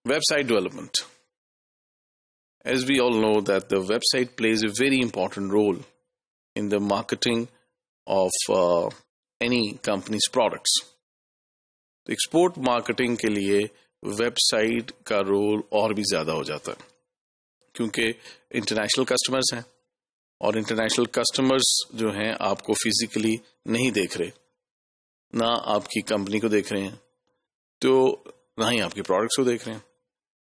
Website development. As we all know that the website plays a very important role in the marketing of any company's products. تو export marketing کے لیے web site کا role اور بھی زیادہ ہو جاتا ہے کیونکہ انٹرنیشنل کسٹمرز ہیں اور انٹرنیشنل کسٹمرز جو ہیں آپ کو فزیکلی نہیں دیکھ رہے، نہ آپ کی کمپنی کو دیکھ رہے ہیں، تو نہ ہی آپ کے پروڈکٹس کو دیکھ رہے ہیں.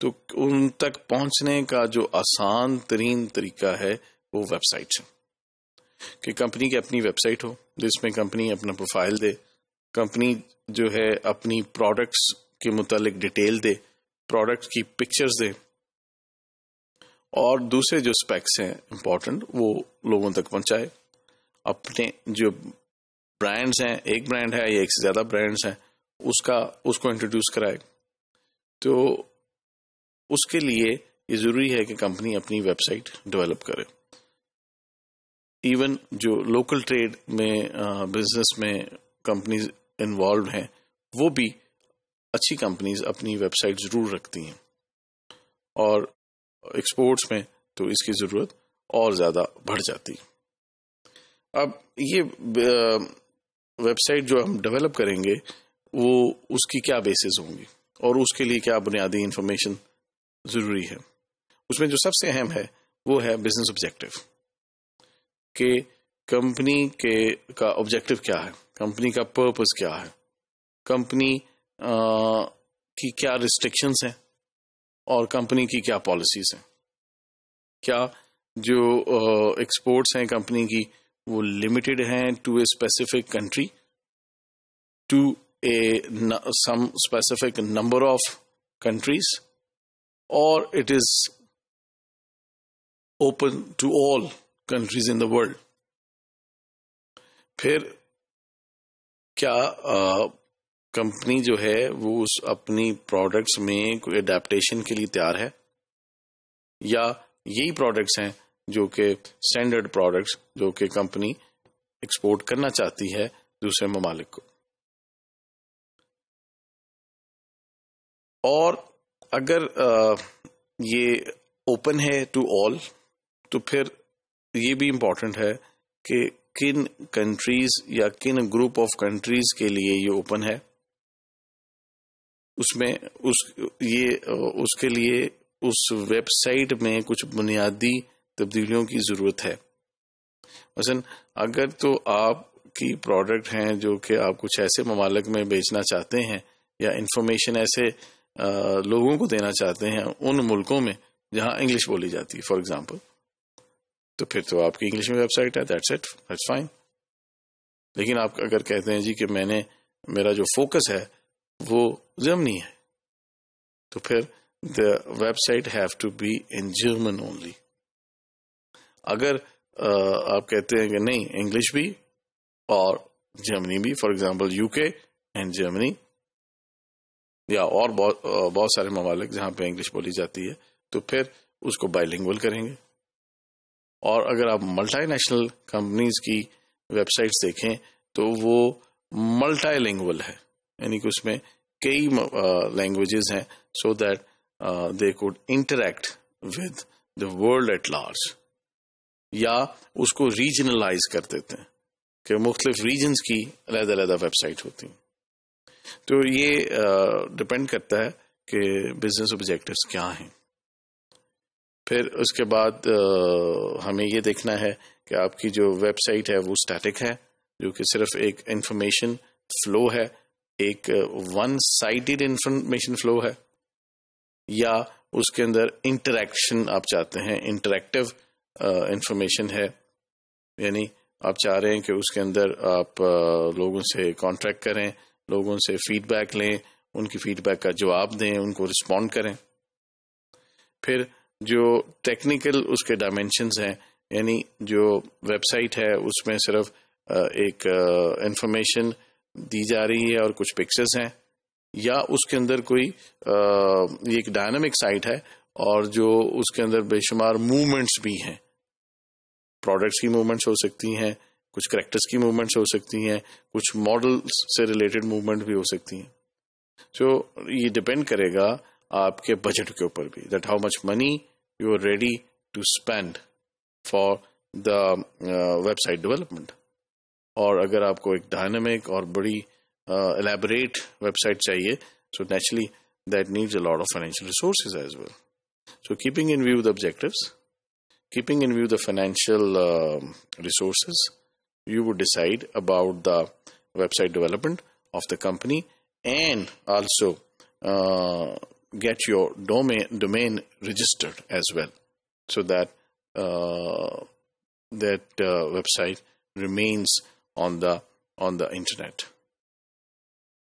تو ان تک پہنچنے کا جو آسان ترین طریقہ ہے وہ ویب سائٹ ہے کہ کمپنی کی اپنی ویب سائٹ ہو جس میں کمپنی اپنا پروفائل دے، کمپنی جو ہے اپنی پروڈکٹس کے متعلق ڈیٹیل دے، پروڈکٹ کی پکچرز دے، اور دوسرے جو اسپیکس ہیں امپورٹنٹ وہ لوگوں تک پہنچائے. اپنے جو برانڈز ہیں، ایک برانڈ ہے یا ایک سے زیادہ برانڈز ہیں، اس کو انٹروڈیوس کرائے. تو اس کے لیے یہ ضروری ہے کہ کمپنی اپنی ویب سائٹ ڈیولپ کرے. ایون جو لوکل ٹریڈ میں بزنس میں کمپنیز انوالوڈ ہیں وہ بھی اچھی کمپنیز اپنی ویب سائٹ ضرور رکھتی ہیں، اور ایکسپورٹس میں تو اس کی ضرورت اور زیادہ بڑھ جاتی. اب یہ ویب سائٹ جو ہم ڈیولپ کریں گے وہ اس کی کیا بیسز ہوں گی اور اس کے لیے کیا بنیادی انفارمیشن ضروری ہے. اس میں جو سب سے اہم ہے وہ ہے بزنس آبجیکٹو، کہ کمپنی کا آبجیکٹو کیا ہے، کمپنی کا پرپز کیا ہے، کمپنی کی کیا ریسٹرکشنز ہیں اور کمپنی کی کیا پالیسیز ہیں. کیا جو ایکسپورٹس ہیں کمپنی کی وہ لمیٹڈ ہیں to a specific country, to a some specific number of countries, اور it is open to all countries in the world. پھر کیا کمپنی جو ہے وہ اپنی پروڈکٹس میں کوئی اڈیپٹیشن کے لیے تیار ہے، یا یہی پروڈکٹس ہیں جو کہ اسٹینڈرڈ پروڈکٹس جو کہ کمپنی ایکسپورٹ کرنا چاہتی ہے دوسرے ممالک کو. اور اگر یہ اوپن ہے ٹو آل تو پھر یہ بھی امپورٹنٹ ہے کہ کن کنٹریز یا کن گروپ آف کنٹریز کے لیے یہ اوپن ہے. اس میں اس کے لیے اس ویب سائٹ میں کچھ بنیادی تبدیلیوں کی ضرورت ہے. مثلا اگر تو آپ کی پروڈکٹ ہیں جو کہ آپ کچھ ایسے ممالک میں بیچنا چاہتے ہیں یا انفارمیشن ایسے لوگوں کو دینا چاہتے ہیں ان ملکوں میں جہاں انگلش بولی جاتی ہے فار ایگزامپل، تو پھر تو آپ کی انگلش میں ویب سائٹ ہے، دیٹس اٹ، دیٹس فائن. لیکن آپ اگر کہتے ہیں جی کہ میرا جو فوکس ہے وہ جرمنی ہے، تو پھر the website have to be in German only. اگر آپ کہتے ہیں کہ نہیں انگلش بھی اور جرمنی بھی، فار ایگزامپل یو کے اینڈ جرمنی، یا اور بہت سارے ممالک جہاں پہ انگلش بولی جاتی ہے، تو پھر اس کو بائی لنگول کریں گے. اور اگر آپ ملٹی نیشنل کمپنیز کی ویب سائٹس دیکھیں تو وہ ملٹی لنگول ہے، یعنی کہ اس میں کئی لینگویجز ہیں so that they could interact with the world at large. یا اس کو ریجنلائز کر دیتے ہیں کہ مختلف ریجنز کی علیحدہ علیحدہ ویب سائٹ ہوتی ہیں. تو یہ ڈپینڈ کرتا ہے کہ بزنس آبجیکٹیوز کیا ہیں. پھر اس کے بعد ہمیں یہ دیکھنا ہے کہ آپ کی جو ویب سائٹ ہے وہ اسٹیٹک ہے، جو کہ صرف ایک انفارمیشن فلو ہے، ایک ون سائڈڈ انفارمیشن فلو ہے، یا اس کے اندر انٹریکشن آپ چاہتے ہیں، انٹریکٹیو انفارمیشن ہے، یعنی آپ چاہ رہے ہیں کہ اس کے اندر آپ لوگوں سے کانٹیکٹ کریں، لوگوں سے فیڈ بیک لیں، ان کی فیڈ بیک کا جواب دیں، ان کو رسپونڈ کریں. پھر جو ٹیکنیکل اس کے ڈائمینشنز ہیں، یعنی جو ویب سائٹ ہے اس میں صرف ایک انفارمیشن دی جا رہی ہے اور کچھ پکچرز ہیں، یا اس کے اندر کوئی یہ ایک ڈائنامک سائٹ ہے اور جو اس کے اندر بے شمار موومنٹس بھی ہیں، پروڈکٹس کی موومنٹس ہو سکتی ہیں، کچھ کریکٹرز کی موومنٹس ہو سکتی ہیں، کچھ ماڈلز سے ریلیٹڈ موومنٹ بھی ہو سکتی ہیں. تو یہ ڈپینڈ کرے گا آپ کے بجٹ کے اوپر بھی, that how much money you are ready to spend for the website development. اور اگر آپ کو ایک ڈائنامک اور بڑی elaborate website چاہیے, so naturally that needs a lot of financial resources as well. So keeping in view the objectives, keeping in view the financial resources, you would decide about the website development of the company, and also get your domain registered as well, so that website remains on the internet.